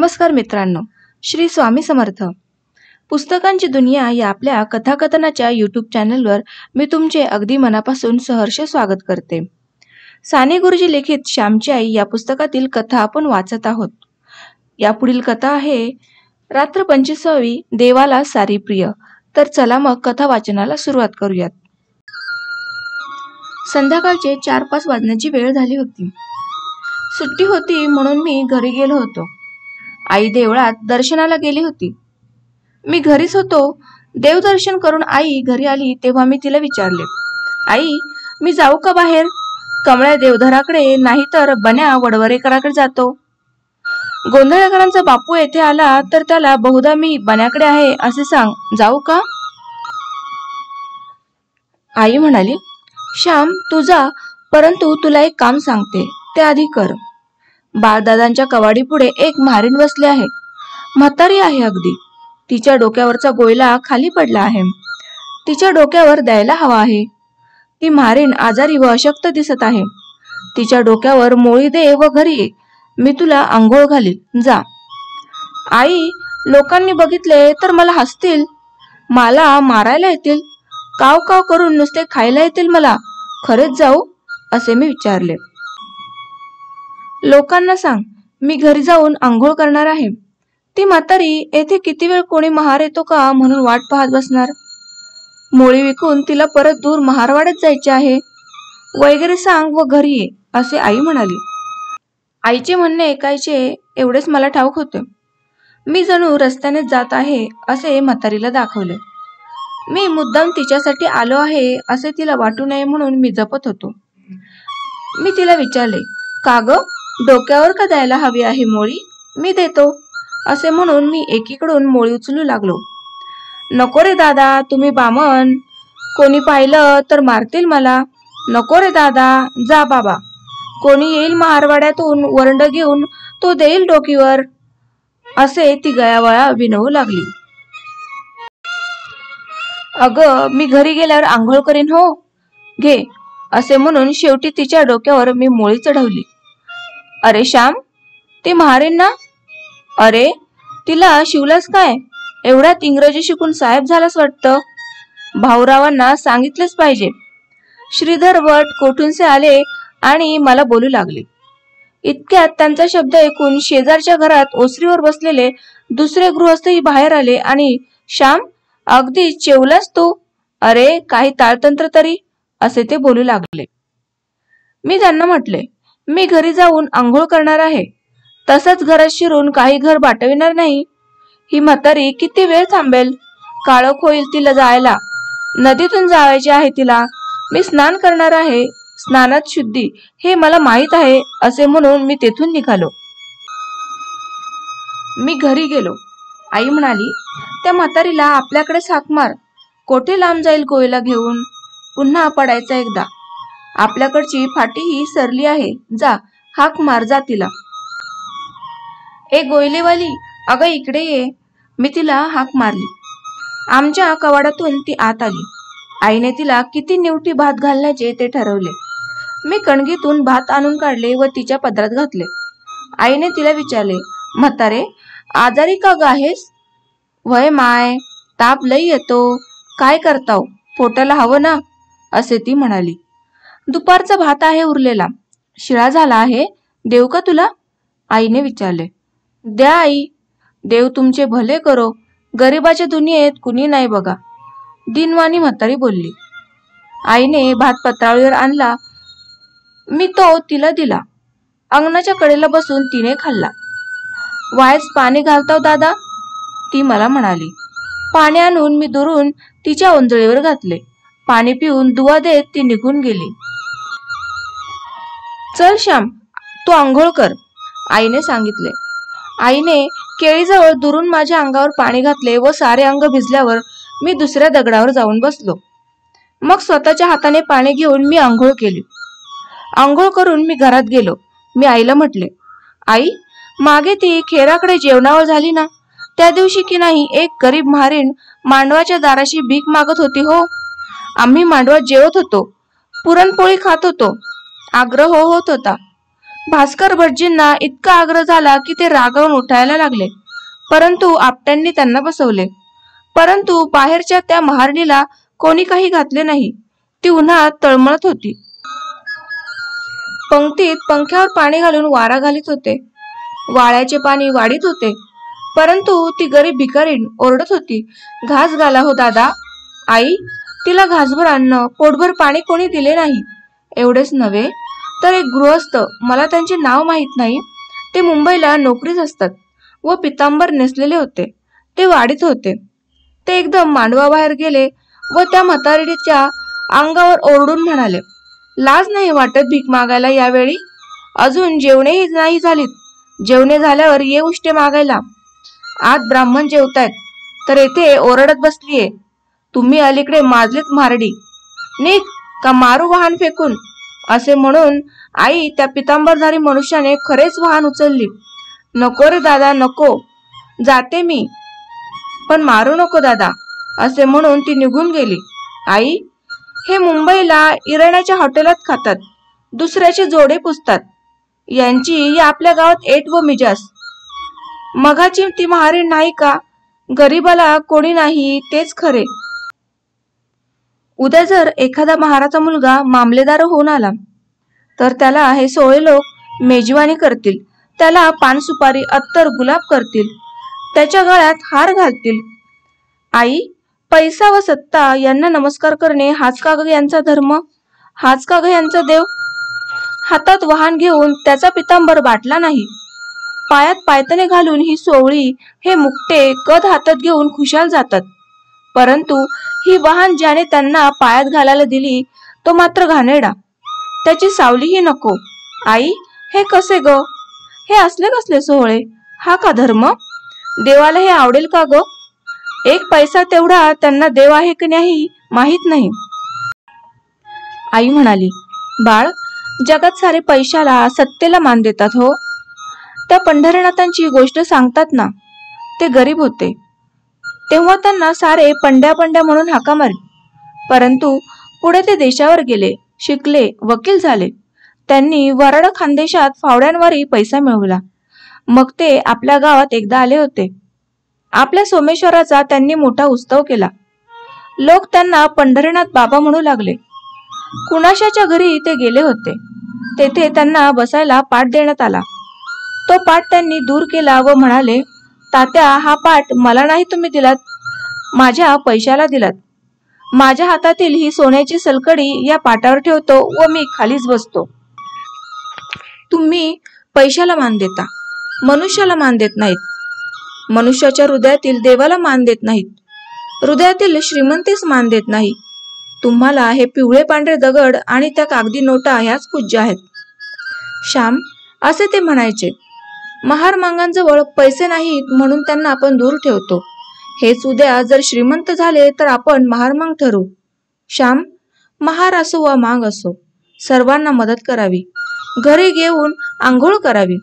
नमस्कार मित्रांनो, श्री स्वामी समर्थ. पुस्तकांची दुनिया या आपल्या कथाकथनाच्या यूट्यूब चॅनलवर मी तुमचे अगदी मनापासून सहर्ष स्वागत करते. साने गुरुजी लिखित श्यामची आई या पुस्तकातील कथा आपण वाचत आहोत. यापुढील कथा आहे रात्र 25वी देवाला सारी प्रिय. तर चला मग कथा वाचनाला सुरुवात करूयात. संध्याकाळचे 4-5 वाजण्याची वेळ झाली होती. सुट्टी होती म्हणून मी घरी गेलो होतो. आई देवळात दर्शनाला गेली होती. मी घरीच होतो. देवदर्शन करून आई घरी आली तेव्हा मी तिला विचारले, आई मी जाऊ का बाहेर? कमळ्या देवधराकडे नाही तर बन्या वडवरेकराकडे जातो. गोंधळकरांचा बापू येथे आला तर त्याला बहुधा मी बन्याकडे आहे असे सांग, जाऊ का? आई म्हणाली, श्याम तू जा, परंतु तुला एक काम सांगते ते आधी कर. बाळदादांच्या कवाडी पुढे एक म्हारीण बसली आहे. म्हातारी आहे अगदी. तिच्या डोक्यावरचा गोयला खाली पडला आहे. तिच्या डोक्यावर द्यायला हवा आहे. ती म्हारीण आजारी व अशक्त दिसत आहे. तिच्या डोक्यावर मोळी दे व घरी ये. मी तुला आंघोळ घालील, जा. आई लोकांनी बघितले तर मला हसतील, मला मारायला येतील, काव काव करून नुसते खायला येतील मला. खरेच जाऊ असे मी विचारले. लोकांना सांग मी घरी जाऊन आंघोळ करणार आहे. ती म्हातारी येथे किती वेळ कोणी महार येतो का म्हणून वाट पाहत बसणार. मोळी विकून तिला परत दूर महारवाड्यात जायचे आहे वगैरे सांग व घरी ये असे आई म्हणाली. आईचे म्हणणे ऐकायचे एवढेच मला ठाऊक होते. मी जणू रस्त्याने जात आहे असे म्हातारीला दाखवले. मी मुद्दाम तिच्यासाठी आलो आहे असे तिला वाटू नये म्हणून मी जपत होतो. मी तिला विचारले, का ग डोक्यावर का द्यायला हवी आहे मोळी? मी देतो असे म्हणून मी एकीकडून मोळी उचलू लागलो. नको रे दादा, तुम्ही बामण, कोणी पाहिलं तर मारतील मला. नको रे दादा, जा बाबा, कोणी येईल महारवाड्यातून वरंड घेऊन तो देईल डोकीवर असे ती गयावया विनवू लागली. अगं मी घरी गेल्यावर आंघोळ करीन हो, घे असे म्हणून शेवटी तिच्या डोक्यावर मी मोळी चढवली. अरे श्याम, ती म्हारीण ना? अरे तिला शिवलास काय? एवढ्यात इंग्रजी शिकून साहेब झालास वाटतं. भाऊरावांना सांगितलेच पाहिजे. श्रीधर भट कोठूनसे आले आणि मला बोलू लागले. इतक्यात त्यांचा शब्द ऐकून शेजारच्या घरात ओसरीवर बसलेले दुसरे गृहस्थही बाहेर आले आणि श्याम अगदी चेवलास तू, अरे काही ताळतंत्र तरी असे ते बोलू लागले. मी त्यांना म्हटले, मी घरी जाऊन आंघोळ करणार आहे. तसंच घरात शिरून काही घर बाटविणार नाही. ही म्हातारी किती वेळ थांबेल? काळोख होईल तिला जायला. नदीतून जायचे आहे तिला. मी स्नान करणार आहे. स्नानात शुद्धी हे मला माहीत आहे असे म्हणून मी तेथून निघालो. मी घरी गेलो. आई म्हणाली, त्या म्हातारीला आपल्याकडेच हाक मार. कोठे लांब जाईल गोयला घेऊन? पुन्हा पडायचा एकदा. आपल्याकडची फाटीही सरली आहे. जा हाक मार, जा तिला. ए गोयलेवाली, अगं इकडे ये. मी तिला हाक मारली. आमच्या कवाडातून ती आत आली. आईने तिला किती निवटी भात घालण्याचे ते ठरवले. मी कणगीतून भात आणून काढले व तिच्या पदरात घातले. आईने तिला विचारले, म्हातारे आजारी का ग आहेस? वय माय, ताप लई येतो. काय करताव, पोटाला हवं ना असे ती म्हणाली. दुपारचा भात आहे उरलेला, शिळा झाला आहे, देऊ का तुला? आईने विचारले. द्या आई, देव तुमचे भले करो. गरिबाच्या दुनियेत कुणी नाही बघा, दिनवाणी म्हातारी बोलली. आईने भात पत्रावळीवर आणला. मी तो तिला दिला. अंगणाच्या कडेला बसून तिने खाल्ला. वायच पाणी घालताव दादा, ती मला म्हणाली. पाणी आणून मी दुरून तिच्या ओंजळीवर घातले. पाणी पिऊन दुवा देत ती निघून गेली. चल श्याम, तू आंघोळ कर, आईने सांगितले. आईने केळीजवळ दुरून माझ्या अंगावर पाणी घातले व सारे अंग भिजल्यावर मी दुसऱ्या दगडावर जाऊन बसलो. मग स्वतःच्या हाताने पाणी घेऊन मी आंघोळ केली. आंघोळ करून मी घरात गेलो. मी आईला म्हटले, आई मागे ती खेराकडे जेवणावर झाली ना, त्या दिवशी की नाही एक गरीब म्हारीण मांडवाच्या दाराशी भीक मागत होती हो. आम्ही मांडवात जेवत होतो, पुरणपोळी खात होतो, आग्रह होत होता. भास्कर भटजींना इतका आग्रह झाला की ते रागावून उठायला लागले, परंतु आपट्यांनी त्यांना बसवले. परंतु बाहेरच्या त्या महारणीला कोणी काही घातले नाही. ती उन्हात तळमळत होती. पंक्तीत पंख्यावर पाणी घालून वारा घालीत होते. वाळ्याचे पाणी वाढीत होते. परंतु ती गरीब भिकारीण ओरडत होती, घास घाला हो दादा. आई, तिला घासभर अन्न, पोटभर पाणी कोणी दिले नाही. एवढेच नव्हे तर एक गृहस्थ, मला त्यांचे नाव माहीत नाही, ते मुंबईला नोकरीस असतात व पितांबर नेसलेले होते. ते वाढीत होते. ते एकदम मांडवाबाहेर गेले व त्या म्हातारीच्या अंगावर ओरडून म्हणाले, लाज नाही वाटत भीक मागायला यावेळी? अजून जेवणेही नाही झालीत. जेवणे झाल्यावर ये उष्टे मागायला. आत ब्राह्मण जेवतायत तर येथे ओरडत बसलीये. तुम्ही अलीकडे माजलेत म्हारडी. निघ का मारू वाहन फेकून. असे म्हणून आई त्या पितांबरधारी मनुष्याने खरेच वाहन उचलली. नको रे दादा, नको, जाते मी, पण मारू नको दादा, असे म्हणून ती निघून गेली. आई, हे मुंबईला इराण्याच्या हॉटेलात खातात, दुसऱ्याचे जोडे पुसतात. यांची या आपल्या गावात एट व मिजास. मघाची ती महारीण नाही का? गरीबाला कोणी नाही तेच खरे. उद्या जर एखादा महाराचा मुलगा मामलेदार होऊन आला तर त्याला हे सोळे लोक मेजवानी करतील. त्याला पान सुपारी अत्तर गुलाब करतील. त्याच्या गळ्यात हार घालतील. आई, पैसा व सत्ता यांना नमस्कार करणे हाच का ग यांचा धर्म? हाच का ग यांचा देव? हातात वाहन घेऊन त्याचा पितांबर बाटला नाही. पायात पायतने घालून ही सोवळी, हे मुकटे कद हातात घेऊन खुशाल जातात. परंतु ही वाहन ज्याने त्यांना पायात घालायला दिली तो मात्र घाणेरडा. त्याची सावलीही नको. आई, हे कसे ग? हे असले कसले सोहळे? हा का धर्म? देवाला हे आवडेल का ग? एक पैसा तेवढा त्यांना देव आहे की नाही माहित नाही. आई म्हणाली, बाळ, जगात सारे पैशाला, सत्तेला मान देतात हो. त्या पंढरीनाथांची गोष्ट सांगतात ना, ते गरीब होते तेव्हा त्यांना सारे पंड्या पंड्या म्हणून हाका मारली. परंतु पुढे ते देशावर गेले, शिकले, वकील झाले. त्यांनी वराड खानदेशात फावड्यांवरही पैसा मिळवला. मग ते आपल्या गावात एकदा आले होते. आपल्या सोमेश्वराचा त्यांनी मोठा उत्सव केला. लोक त्यांना पंढरीनाथ बाबा म्हणू लागले. कुणाशाच्या घरी ते गेले होते. तेथे त्यांना बसायला पाट देण्यात आला. तो पाट त्यांनी दूर केला व म्हणाले, तात्या, हा पाट मला नाही तुम्ही दिलात, माझ्या पैशाला दिलात. माझ्या हातातील ही सोन्याची सलकडी या पाटावर ठेवतो व मी खालीच बसतो. तुम्ही पैशाला मान देता, मनुष्याला मान देत नाहीत. मनुष्याच्या हृदयातील देवाला मान देत नाहीत. हृदयातील श्रीमंतीस मान देत नाही. तुम्हाला हे पिवळे पांढरे दगड आणि त्या कागदी नोटा ह्याच पूज्य आहेत. श्याम, असे ते म्हणायचे. महार मांगांजवळ पैसे नाहीत म्हणून त्यांना आपण दूर ठेवतो. हेच उद्या जर श्रीमंत झाले तर आपण महारमांग ठरू. श्याम, महार असो वा मांग असो, सर्वांना मदत करावी. घरी घेऊन आंघोळ करावी.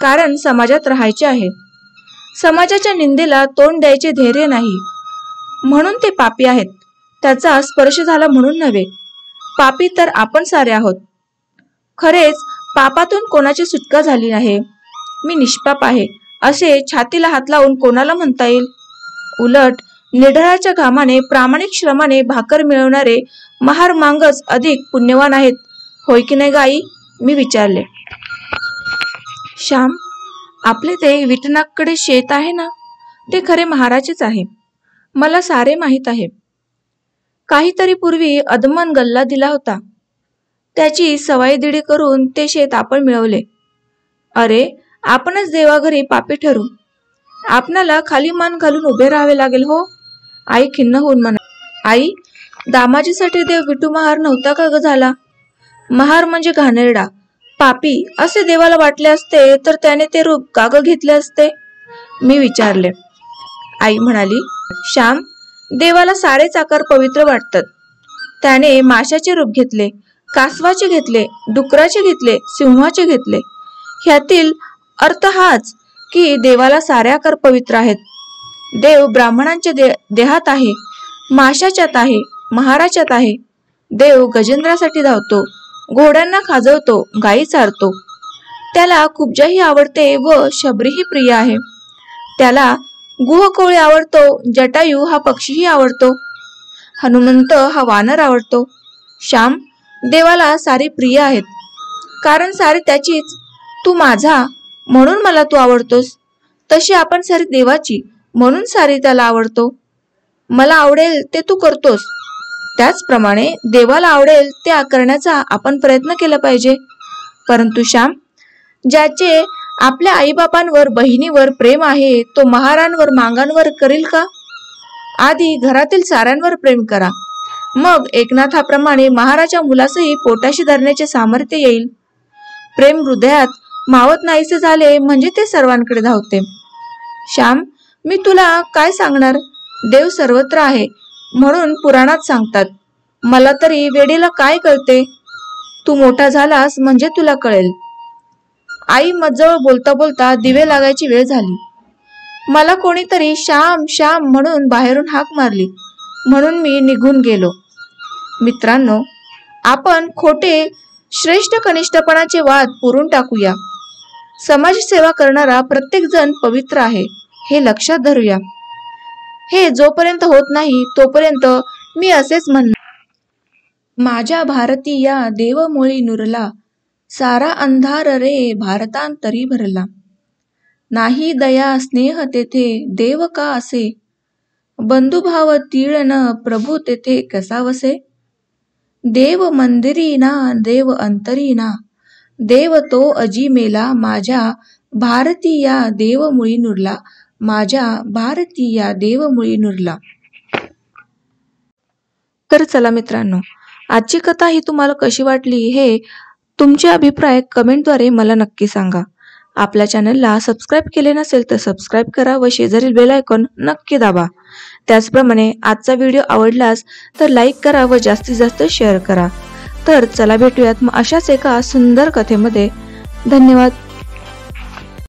कारण समाजात राहायचे आहे. समाजाच्या निंदेला तोंड द्यायचे धैर्य नाही म्हणून ते पापी आहेत. त्याचा स्पर्श झाला म्हणून नव्हे. पापी तर आपण सारे आहोत. खरेच पापातून कोणाची सुटका झाली आहे. मी निष्पाप आहे असे छातीला हात लावून कोणाला म्हणता येईल? उलट निढळाच्या घामाने, प्रामाणिक श्रमाने भाकर मिळवणारे महार मांगच अधिक पुण्यवान आहेत. होय की नाही गाई? मी विचारले. श्याम, आपले ते विठनाकडे शेत आहे ना, ते खरे महाराचेच आहे. मला सारे माहीत आहे. काहीतरी पूर्वी अदमन गल्ला दिला होता. त्याची सवाईदिडी करून ते शेत आपण मिळवले. अरे, आपणच देवाघरी पापी ठरू. आपणाला खाली मान घालून उभे राहावे लागेल हो. आई खिन्न होऊन म्हणा, आई, दामाजीसाठी देव विठू महार नव्हता का ग झाला? महार म्हणजे घाणेरडा, पापी असे देवाला वाटले असते तर त्याने ते रूप का ग घेतले असते? मी विचारले. आई म्हणाली, श्याम, देवाला सारेच आकार पवित्र वाटतात. त्याने माशाचे रूप घेतले, कासवाचे घेतले, डुकराचे घेतले, सिंहाचे घेतले. ह्यातील अर्थ हाच की देवाला सारे आकार पवित्र आहेत. देव ब्राह्मणांच्या देहात आहे, माशाच्यात आहे, महाराच्यात आहे. देव गजेंद्रासाठी धावतो, घोड्यांना खाजवतो, गायी चारतो. त्याला कुब्जाही आवडते व शबरीही प्रिय आहे. त्याला गुहकोळी आवडतो, जटायू हा पक्षीही आवडतो, हनुमंत हा वानर आवडतो. श्याम, देवाला सारी प्रिय आहेत, कारण सारी त्याचीच. तू माझा म्हणून मला तू आवडतोस, तशी आपण सारी देवाची म्हणून सारी त्याला आवडतो. मला आवडेल ते तू करतोस, त्याचप्रमाणे देवाला आवडेल ते करण्याचा आपण प्रयत्न केला पाहिजे. परंतु श्याम, ज्याचे आपल्या आईबापांवर बहिणीवर प्रेम आहे तो महारांवर मांगांवर करील का? आधी घरातील साऱ्यांवर प्रेम करा, मग एकनाथाप्रमाणे महाराच्या मुलासही पोटाशी धरण्याचे सामर्थ्य येईल. प्रेम हृदयात मावत नाहीसे झाले म्हणजे ते सर्वांकडे धावते. श्याम, मी तुला काय सांगणार? देव सर्वत्र आहे म्हणून पुराणात सांगतात. मला तरी वेडीला काय कळते? तू मोठा झालास म्हणजे तुला कळेल. आई मजवळ बोलता बोलता दिवे लागायची वेळ झाली. मला कोणीतरी श्याम श्याम म्हणून बाहेरून हाक मारली, म्हणून मी निघून गेलो. मित्रांनो, आपण खोटे श्रेष्ठ कनिष्ठपणाचे वाद पुरून टाकूया. समाजसेवा करणारा प्रत्येक जण पवित्र आहे हे लक्षात धरूया. हे जोपर्यंत होत नाही तोपर्यंत मी असेच म्हणणार. माझ्या भारती या देवमुळी नुरला, सारा अंधार रे भारतांतरी भरला. नाही दया स्नेह तेथे देव का असे, बंधुभाव तीळन प्रभू तेथे कसा वसे. देव मंदिरी ना देव अंतरी ना, देव तो अजी मेला, माझ्या भारती या देवमुळी नुरला, माझ्या भारती या देवमुळी नुरला. तर चला मित्रांनो, आजची कथा ही तुम्हाला कशी वाटली हे तुमचे अभिप्राय कमेंटद्वारे मला नक्की सांगा. आपल्या चॅनलला सबस्क्राईब केले नसेल तर सबस्क्राईब करा व शेजारील बेल आयकॉन नक्की दाबा. त्याचप्रमाणे आजचा व्हिडिओ आवडलास तर लाईक करा व जास्तीत जास्त शेअर करा. तर चला भेटूयात मग अशाच एका सुंदर कथेमध्ये. धन्यवाद.